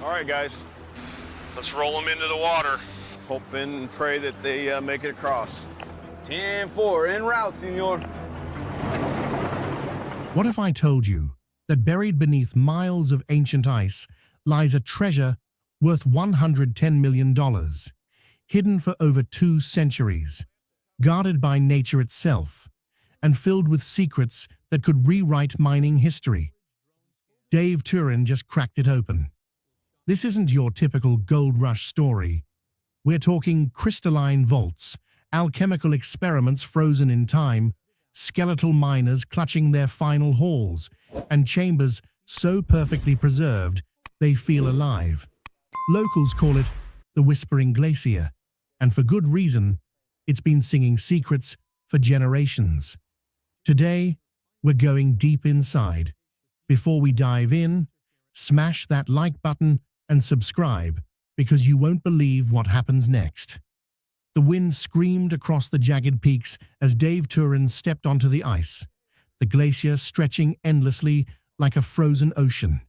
All right, guys. Let's roll them into the water. Hope and pray that they make it across. 10-4, en route, senor. What if I told you that buried beneath miles of ancient ice lies a treasure worth $110 million, hidden for over 2 centuries, guarded by nature itself, and filled with secrets that could rewrite mining history? Dave Turin just cracked it open. This isn't your typical gold rush story. We're talking crystalline vaults, alchemical experiments frozen in time, skeletal miners clutching their final hauls, and chambers so perfectly preserved they feel alive. Locals call it the Whispering Glacier, and for good reason. It's been singing secrets for generations. Today, we're going deep inside. Before we dive in, smash that like button and subscribe, because you won't believe what happens next. The wind screamed across the jagged peaks as Dave Turin stepped onto the ice, the glacier stretching endlessly like a frozen ocean.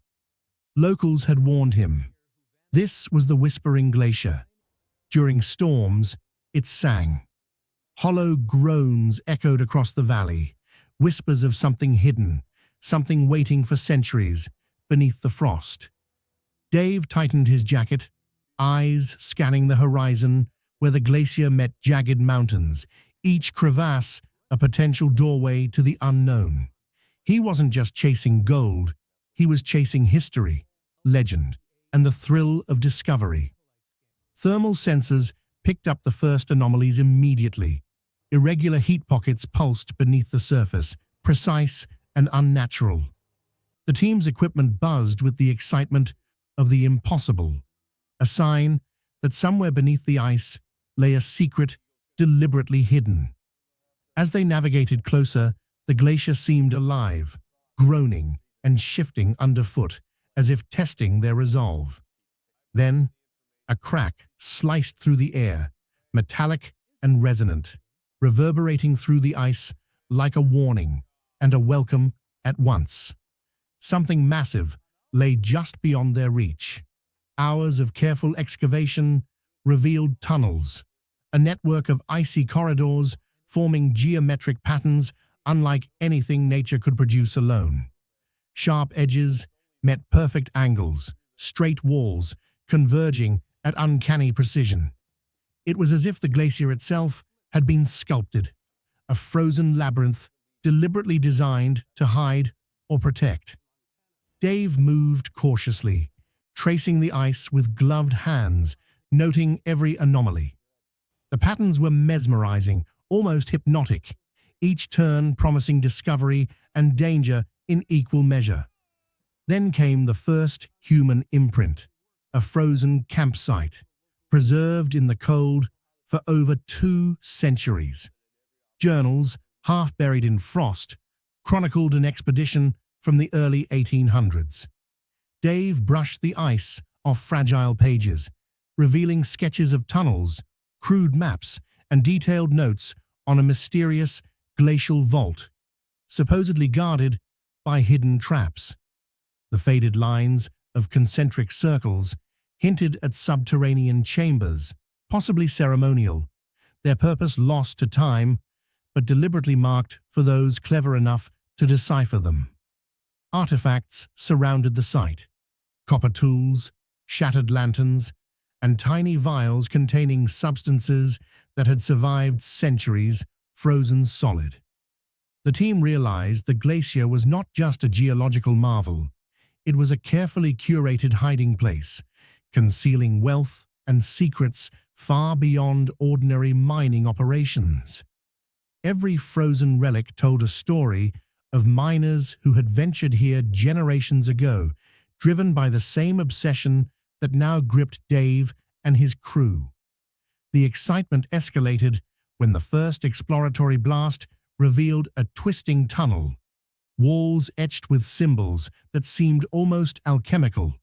Locals had warned him. This was the Whispering Glacier. During storms, it sang. Hollow groans echoed across the valley, whispers of something hidden, something waiting for centuries beneath the frost. Dave tightened his jacket, eyes scanning the horizon where the glacier met jagged mountains, each crevasse a potential doorway to the unknown. He wasn't just chasing gold, he was chasing history, legend, and the thrill of discovery. Thermal sensors picked up the first anomalies immediately. Irregular heat pockets pulsed beneath the surface, precise and unnatural. The team's equipment buzzed with the excitement of the impossible, a sign that somewhere beneath the ice lay a secret deliberately hidden. As they navigated closer, the glacier seemed alive, groaning and shifting underfoot, as if testing their resolve. Then, a crack sliced through the air, metallic and resonant, reverberating through the ice like a warning and a welcome at once. Something massive lay just beyond their reach. Hours of careful excavation revealed tunnels, a network of icy corridors forming geometric patterns unlike anything nature could produce alone. Sharp edges met perfect angles, straight walls converging at uncanny precision. It was as if the glacier itself had been sculpted, a frozen labyrinth deliberately designed to hide or protect. Dave moved cautiously, tracing the ice with gloved hands, noting every anomaly. The patterns were mesmerizing, almost hypnotic, each turn promising discovery and danger in equal measure. Then came the first human imprint, a frozen campsite, preserved in the cold for over 2 centuries. Journals, half buried in frost, chronicled an expedition from the early 1800s. Dave brushed the ice off fragile pages, revealing sketches of tunnels, crude maps, and detailed notes on a mysterious glacial vault, supposedly guarded by hidden traps. The faded lines of concentric circles hinted at subterranean chambers, possibly ceremonial, their purpose lost to time, but deliberately marked for those clever enough to decipher them. Artifacts surrounded the site: copper tools, shattered lanterns, and tiny vials containing substances that had survived centuries, frozen solid. The team realized the glacier was not just a geological marvel. It was a carefully curated hiding place, concealing wealth and secrets far beyond ordinary mining operations. Every frozen relic told a story of miners who had ventured here generations ago, driven by the same obsession that now gripped Dave and his crew. The excitement escalated when the first exploratory blast revealed a twisting tunnel, walls etched with symbols that seemed almost alchemical.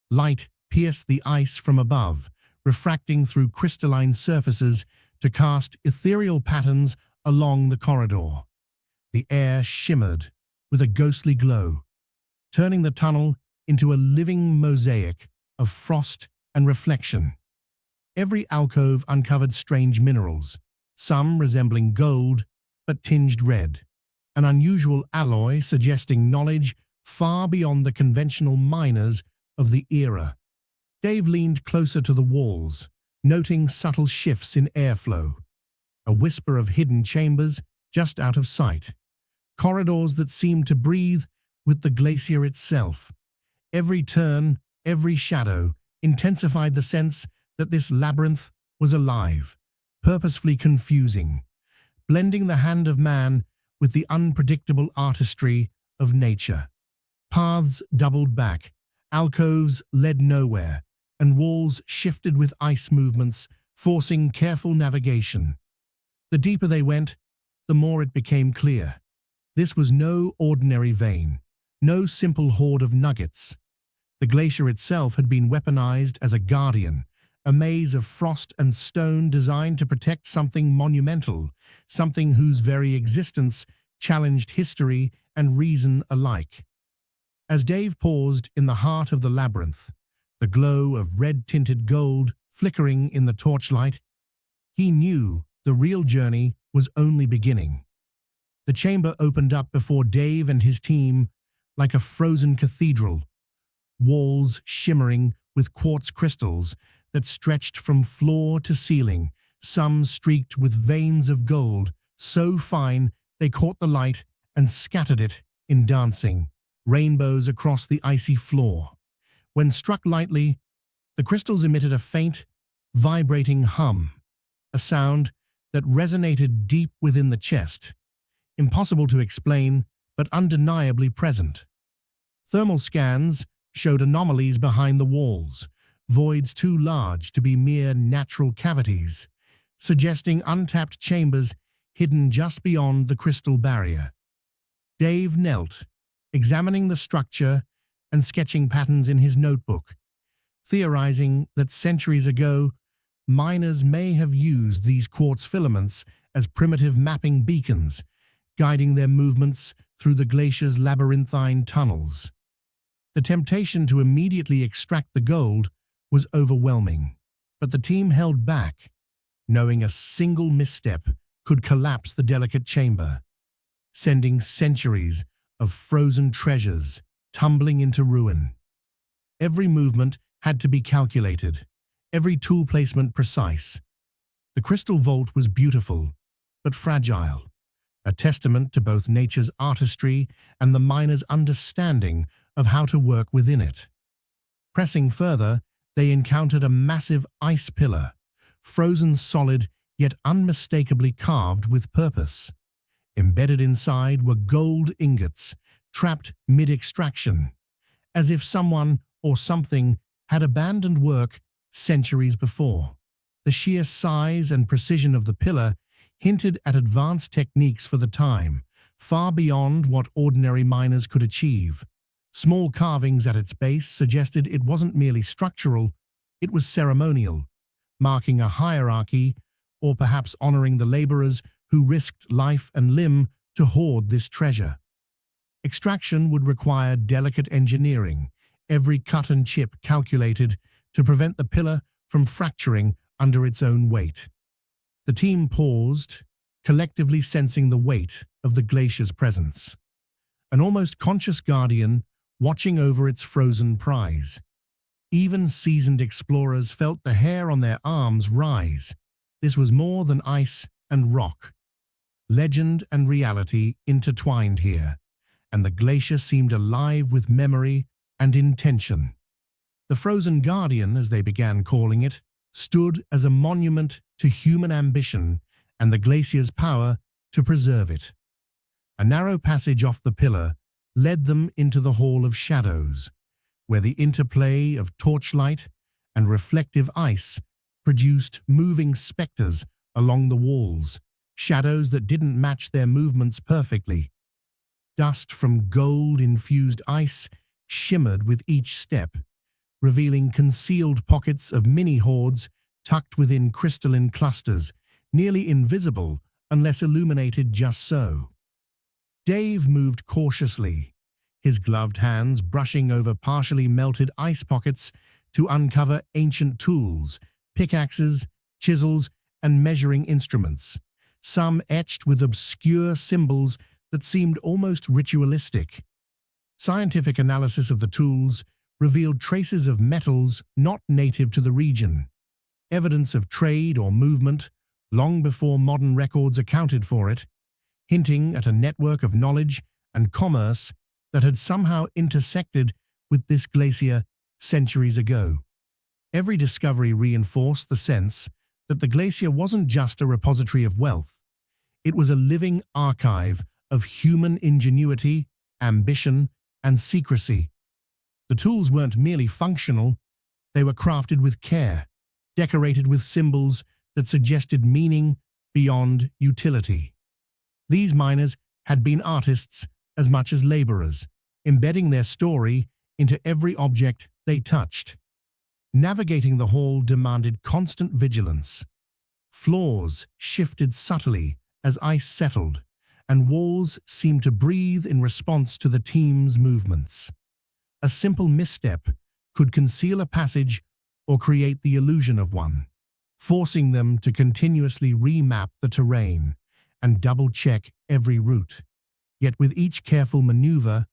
Light pierced the ice from above, refracting through crystalline surfaces to cast ethereal patterns along the corridor. The air shimmered with a ghostly glow, turning the tunnel into a living mosaic of frost and reflection. Every alcove uncovered strange minerals, some resembling gold but tinged red, an unusual alloy suggesting knowledge far beyond the conventional miners of the era. Dave leaned closer to the walls, noting subtle shifts in airflow, a whisper of hidden chambers just out of sight, corridors that seemed to breathe with the glacier itself. Every turn, every shadow intensified the sense that this labyrinth was alive, purposefully confusing, blending the hand of man with the unpredictable artistry of nature. Paths doubled back, alcoves led nowhere, and walls shifted with ice movements, forcing careful navigation. The deeper they went, the more it became clear. This was no ordinary vein, no simple hoard of nuggets. The glacier itself had been weaponized as a guardian, a maze of frost and stone designed to protect something monumental, something whose very existence challenged history and reason alike. As Dave paused in the heart of the labyrinth, the glow of red-tinted gold flickering in the torchlight, he knew the real journey was only beginning. The chamber opened up before Dave and his team like a frozen cathedral, walls shimmering with quartz crystals that stretched from floor to ceiling, some streaked with veins of gold, so fine they caught the light and scattered it in dancing rainbows across the icy floor. When struck lightly, the crystals emitted a faint, vibrating hum, a sound that resonated deep within the chest, impossible to explain but undeniably present. Thermal scans showed anomalies behind the walls, voids too large to be mere natural cavities, suggesting untapped chambers hidden just beyond the crystal barrier. Dave knelt, examining the structure and sketching patterns in his notebook, theorizing that centuries ago, miners may have used these quartz filaments as primitive mapping beacons, guiding their movements through the glacier's labyrinthine tunnels. The temptation to immediately extract the gold was overwhelming, but the team held back, knowing a single misstep could collapse the delicate chamber, sending centuries of frozen treasures tumbling into ruin. Every movement had to be calculated, every tool placement precise. The crystal vault was beautiful, but fragile, a testament to both nature's artistry and the miner's understanding of how to work within it. Pressing further, they encountered a massive ice pillar, frozen solid yet unmistakably carved with purpose. Embedded inside were gold ingots, trapped mid-extraction, as if someone or something had abandoned work centuries before. The sheer size and precision of the pillar hinted at advanced techniques for the time, far beyond what ordinary miners could achieve. Small carvings at its base suggested it wasn't merely structural, it was ceremonial, marking a hierarchy or perhaps honoring the laborers who risked life and limb to hoard this treasure. Extraction would require delicate engineering, every cut and chip calculated to prevent the pillar from fracturing under its own weight. The team paused, collectively sensing the weight of the glacier's presence. An almost conscious guardian watching over its frozen prize. Even seasoned explorers felt the hair on their arms rise. This was more than ice and rock. Legend and reality intertwined here, and the glacier seemed alive with memory and intention. The Frozen Guardian, as they began calling it, stood as a monument to human ambition and the glacier's power to preserve it. A narrow passage off the pillar led them into the Hall of Shadows, where the interplay of torchlight and reflective ice produced moving specters along the walls, shadows that didn't match their movements perfectly. Dust from gold-infused ice shimmered with each step, revealing concealed pockets of mini-hoards tucked within crystalline clusters, nearly invisible unless illuminated just so. Dave moved cautiously, his gloved hands brushing over partially melted ice pockets to uncover ancient tools, pickaxes, chisels, and measuring instruments, some etched with obscure symbols that seemed almost ritualistic. Scientific analysis of the tools revealed traces of metals not native to the region, evidence of trade or movement long before modern records accounted for it, hinting at a network of knowledge and commerce that had somehow intersected with this glacier centuries ago. Every discovery reinforced the sense that the glacier wasn't just a repository of wealth. It was a living archive of human ingenuity, ambition, and secrecy. The tools weren't merely functional, they were crafted with care, decorated with symbols that suggested meaning beyond utility. These miners had been artists as much as laborers, embedding their story into every object they touched. Navigating the hall demanded constant vigilance. Floors shifted subtly as ice settled, and walls seemed to breathe in response to the team's movements. A simple misstep could conceal a passage or create the illusion of one, forcing them to continuously remap the terrain and double-check every route. Yet with each careful maneuver,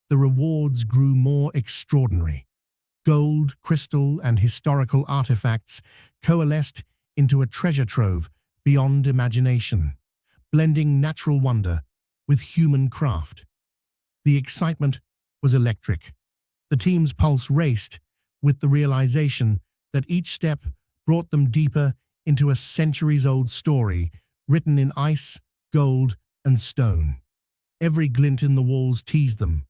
the rewards grew more extraordinary. Gold, crystal, and historical artifacts coalesced into a treasure trove beyond imagination, blending natural wonder with human craft. The excitement was electric. The team's pulse raced with the realization that each step brought them deeper into a centuries-old story written in ice, gold, and stone. Every glint in the walls teased them.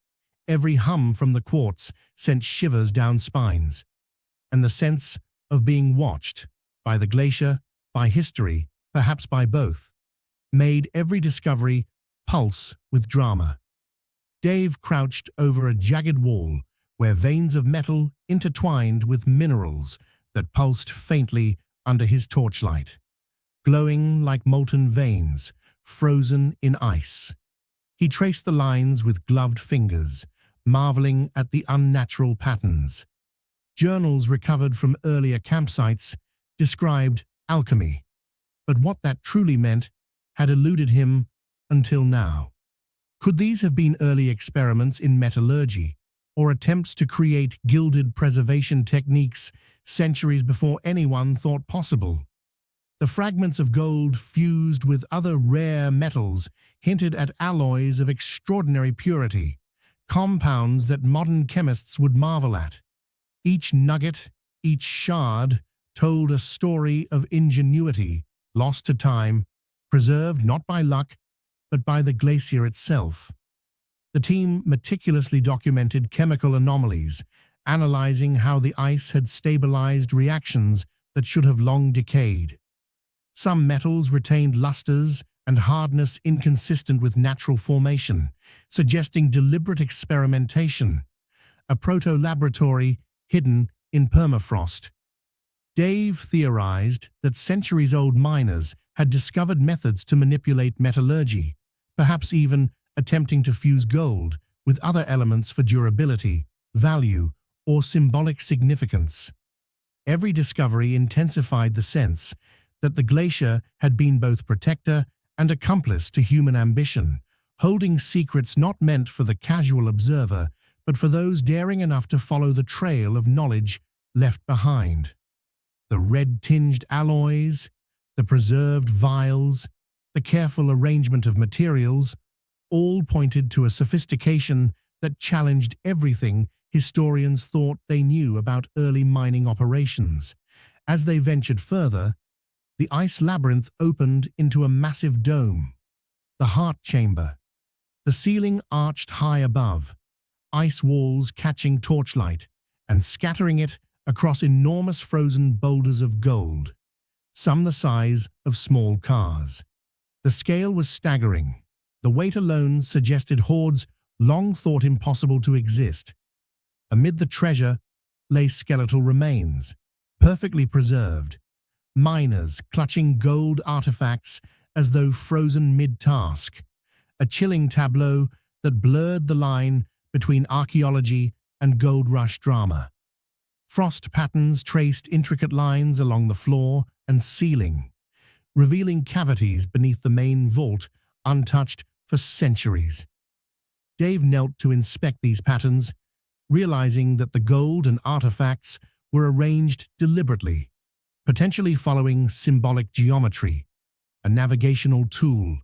Every hum from the quartz sent shivers down spines. And the sense of being watched by the glacier, by history, perhaps by both, made every discovery pulse with drama. Dave crouched over a jagged wall where veins of metal intertwined with minerals that pulsed faintly under his torchlight, glowing like molten veins, frozen in ice. He traced the lines with gloved fingers, marveling at the unnatural patterns. Journals recovered from earlier campsites described alchemy, but what that truly meant had eluded him until now. Could these have been early experiments in metallurgy, or attempts to create gilded preservation techniques centuries before anyone thought possible? The fragments of gold fused with other rare metals hinted at alloys of extraordinary purity, compounds that modern chemists would marvel at. Each nugget, each shard, told a story of ingenuity lost to time, preserved not by luck, but by the glacier itself. The team meticulously documented chemical anomalies, analyzing how the ice had stabilized reactions that should have long decayed. Some metals retained lusters and hardness inconsistent with natural formation, suggesting deliberate experimentation, a proto-laboratory hidden in permafrost. Dave theorized that centuries-old miners had discovered methods to manipulate metallurgy, perhaps even attempting to fuse gold with other elements for durability, value, or symbolic significance. Every discovery intensified the sense that the glacier had been both protector and accomplice to human ambition, holding secrets not meant for the casual observer, but for those daring enough to follow the trail of knowledge left behind. The red-tinged alloys, the preserved vials, the careful arrangement of materials, all pointed to a sophistication that challenged everything historians thought they knew about early mining operations. As they ventured further, the ice labyrinth opened into a massive dome, the heart chamber. The ceiling arched high above, ice walls catching torchlight and scattering it across enormous frozen boulders of gold, some the size of small cars. The scale was staggering. The weight alone suggested hoards long thought impossible to exist. Amid the treasure lay skeletal remains, perfectly preserved, miners clutching gold artifacts as though frozen mid-task, a chilling tableau that blurred the line between archaeology and gold rush drama. Frost patterns traced intricate lines along the floor and ceiling, revealing cavities beneath the main vault untouched for centuries. Dave knelt to inspect these patterns, realizing that the gold and artifacts were arranged deliberately, potentially following symbolic geometry, a navigational tool,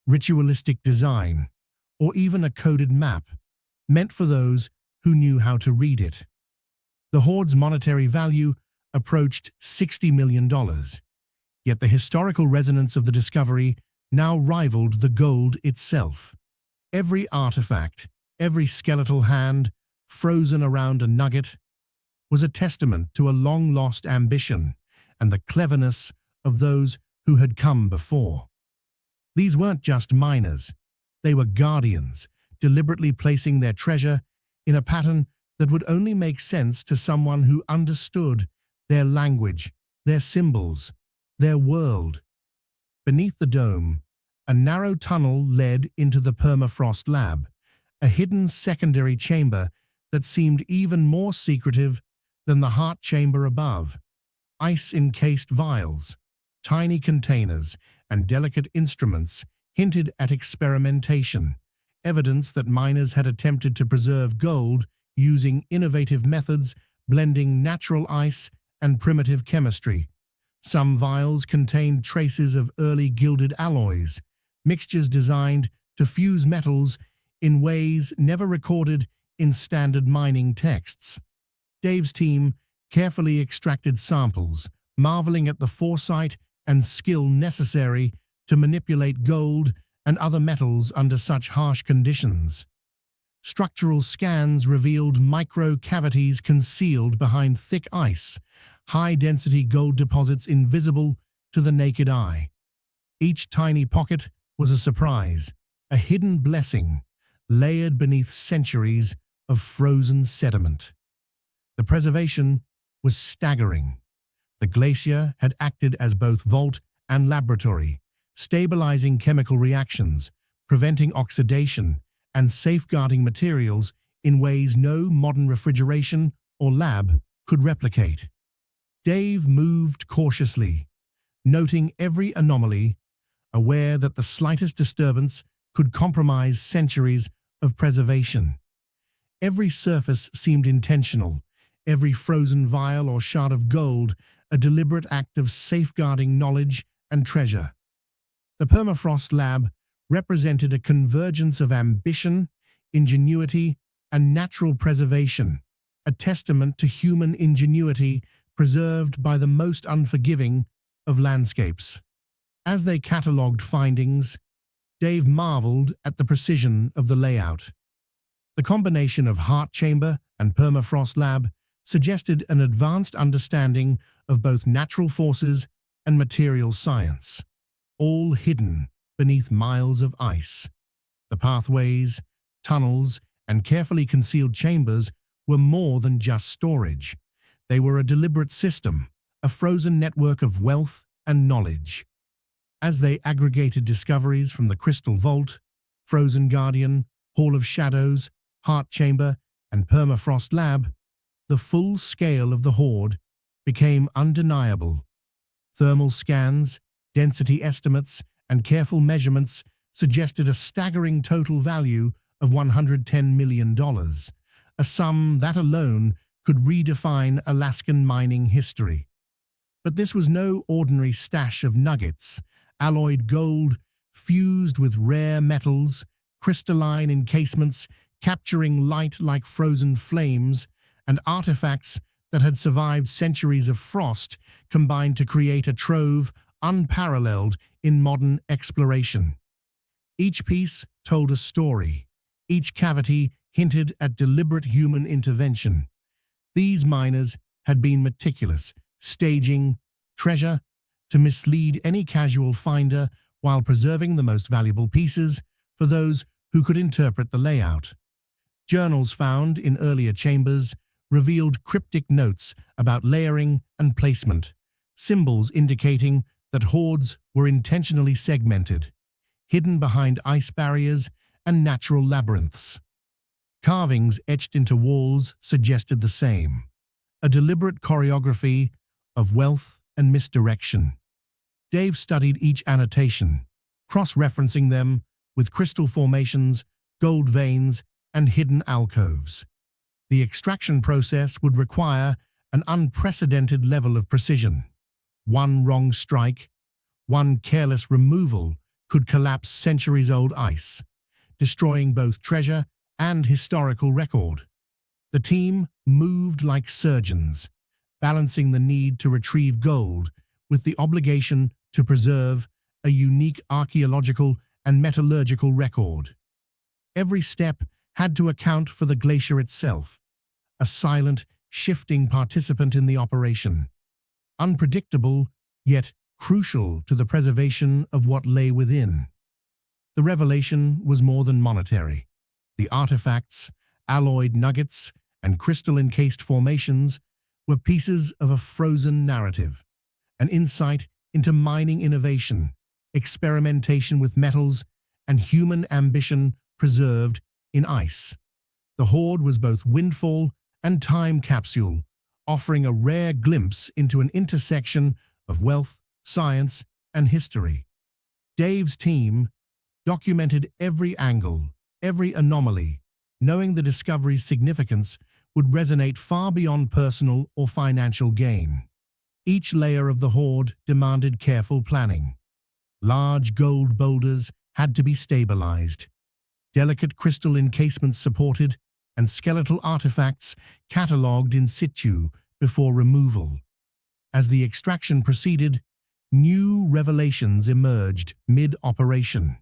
ritualistic design, or even a coded map, meant for those who knew how to read it. The Hoard's monetary value approached $60 million, yet the historical resonance of the discovery now rivaled the gold itself. Every artifact, every skeletal hand, frozen around a nugget, was a testament to a long-lost ambition and the cleverness of those who had come before. These weren't just miners, they were guardians, deliberately placing their treasure in a pattern that would only make sense to someone who understood their language, their symbols, their world. Beneath the dome, a narrow tunnel led into the Perafrost lab, a hidden secondary chamber that seemed even more secretive than the heart chamber above. Ice-encased vials, tiny containers, and delicate instruments hinted at experimentation, evidence that miners had attempted to preserve gold using innovative methods blending natural ice and primitive chemistry. Some vials contained traces of early gilded alloys, mixtures designed to fuse metals in ways never recorded in standard mining texts. Dave's team carefully extracted samples, marveling at the foresight and skill necessary to manipulate gold and other metals under such harsh conditions. Structural scans revealed micro-cavities concealed behind thick ice, high-density gold deposits invisible to the naked eye. Each tiny pocket was a surprise, a hidden blessing, layered beneath centuries of frozen sediment. The preservation was staggering. The glacier had acted as both vault and laboratory, stabilizing chemical reactions, preventing oxidation, and safeguarding materials in ways no modern refrigeration or lab could replicate. Dave moved cautiously, noting every anomaly, aware that the slightest disturbance could compromise centuries of preservation. Every surface seemed intentional, every frozen vial or shard of gold a deliberate act of safeguarding knowledge and treasure. The Perafrost lab represented a convergence of ambition, ingenuity, and natural preservation, a testament to human ingenuity preserved by the most unforgiving of landscapes. As they catalogued findings, Dave marveled at the precision of the layout. The combination of heart chamber and Perafrost lab suggested an advanced understanding of both natural forces and material science, all hidden beneath miles of ice. The pathways, tunnels, and carefully concealed chambers were more than just storage. They were a deliberate system, a frozen network of wealth and knowledge. As they aggregated discoveries from the Crystal Vault, Frozen Guardian, Hall of Shadows, Heart Chamber, and Perafrost Lab, the full scale of the Hoard became undeniable. Thermal scans, density estimates, and careful measurements suggested a staggering total value of $110 million, a sum that alone could redefine Alaskan mining history. But this was no ordinary stash of nuggets, alloyed gold fused with rare metals, crystalline encasements capturing light like frozen flames, and artifacts that had survived centuries of frost combined to create a trove unparalleled in modern exploration. Each piece told a story. Each cavity hinted at deliberate human intervention. These miners had been meticulous, staging treasure to mislead any casual finder while preserving the most valuable pieces for those who could interpret the layout. Journals found in earlier chambers revealed cryptic notes about layering and placement, symbols indicating that hoards were intentionally segmented, hidden behind ice barriers and natural labyrinths. Carvings etched into walls suggested the same, a deliberate choreography of wealth and misdirection. Dave studied each annotation, cross-referencing them with crystal formations, gold veins, and hidden alcoves. The extraction process would require an unprecedented level of precision. One wrong strike, one careless removal could collapse centuries-old ice, destroying both treasure and historical record. The team moved like surgeons, balancing the need to retrieve gold with the obligation to preserve a unique archaeological and metallurgical record. Every step had to account for the glacier itself, a silent, shifting participant in the operation. Unpredictable, yet crucial to the preservation of what lay within. The revelation was more than monetary. The artifacts, alloyed nuggets, and crystal-encased formations were pieces of a frozen narrative, an insight into mining innovation, experimentation with metals, and human ambition preserved in ice. The Hoard was both windfall and time capsule, offering a rare glimpse into an intersection of wealth, science, and history. Dave's team documented every angle, every anomaly, knowing the discovery's significance would resonate far beyond personal or financial gain. Each layer of the Hoard demanded careful planning. Large gold boulders had to be stabilized, delicate crystal encasements supported, and skeletal artifacts catalogued in situ before removal. As the extraction proceeded, new revelations emerged mid-operation.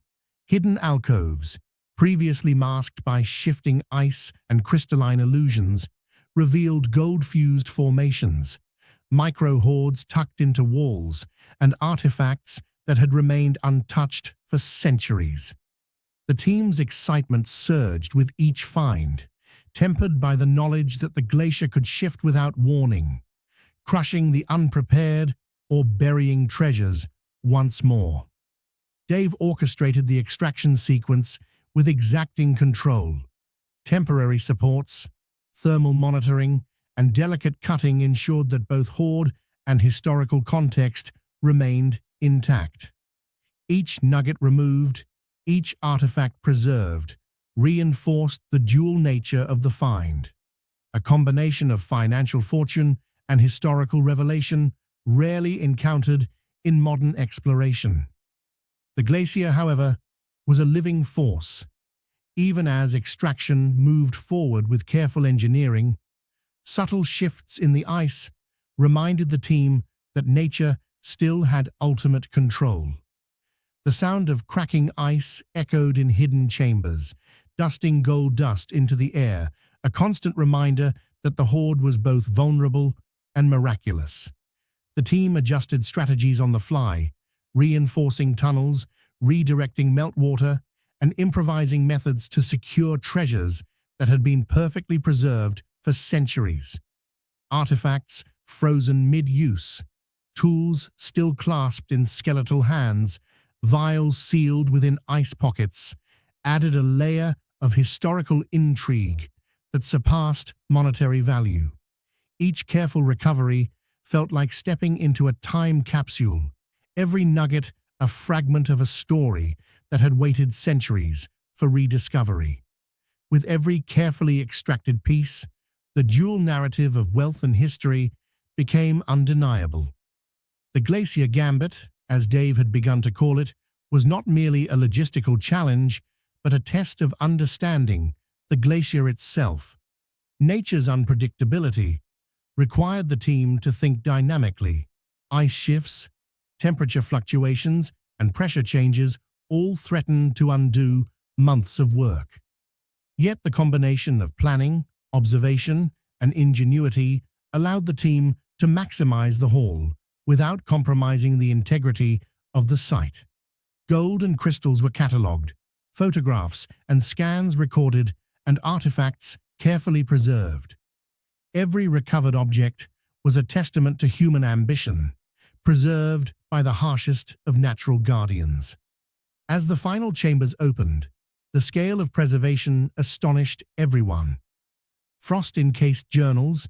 Hidden alcoves, previously masked by shifting ice and crystalline illusions, revealed gold-fused formations, micro-hoards tucked into walls, and artifacts that had remained untouched for centuries. The team's excitement surged with each find, tempered by the knowledge that the glacier could shift without warning, crushing the unprepared or burying treasures once more. Dave orchestrated the extraction sequence with exacting control. Temporary supports, thermal monitoring, and delicate cutting ensured that both Hoard and historical context remained intact. Each nugget removed, each artifact preserved, reinforced the dual nature of the find. A combination of financial fortune and historical revelation rarely encountered in modern exploration. The glacier, however, was a living force. Even as extraction moved forward with careful engineering, subtle shifts in the ice reminded the team that nature still had ultimate control. The sound of cracking ice echoed in hidden chambers, dusting gold dust into the air, a constant reminder that the Hoard was both vulnerable and miraculous. The team adjusted strategies on the fly, reinforcing tunnels, redirecting meltwater, and improvising methods to secure treasures that had been perfectly preserved for centuries. Artifacts frozen mid-use, tools still clasped in skeletal hands, vials sealed within ice pockets, added a layer of historical intrigue that surpassed monetary value. Each careful recovery felt like stepping into a time capsule, every nugget a fragment of a story that had waited centuries for rediscovery. With every carefully extracted piece, the dual narrative of wealth and history became undeniable. The Glacier Gambit, as Dave had begun to call it, was not merely a logistical challenge, but a test of understanding the glacier itself. Nature's unpredictability required the team to think dynamically. Ice shifts, temperature fluctuations, and pressure changes all threatened to undo months of work. Yet the combination of planning, observation, and ingenuity allowed the team to maximize the haul without compromising the integrity of the site. Gold and crystals were catalogued, photographs and scans recorded, and artifacts carefully preserved. Every recovered object was a testament to human ambition, preserved by the harshest of natural guardians. As the final chambers opened, the scale of preservation astonished everyone. Frost-encased journals,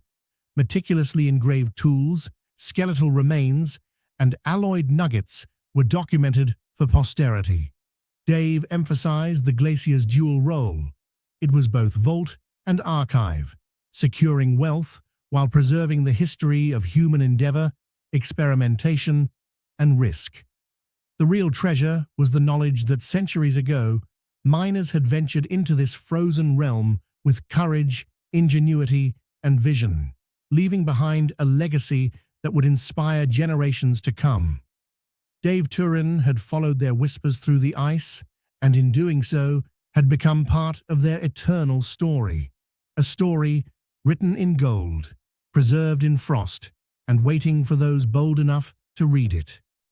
meticulously engraved tools, skeletal remains, and alloyed nuggets were documented for posterity. Dave emphasized the glacier's dual role. It was both vault and archive, securing wealth while preserving the history of human endeavor, experimentation, and risk. The real treasure was the knowledge that centuries ago, miners had ventured into this frozen realm with courage, ingenuity, and vision, leaving behind a legacy that would inspire generations to come. Dave Turin had followed their whispers through the ice, and in doing so, had become part of their eternal story. A story written in gold, preserved in frost, and waiting for those bold enough to read it.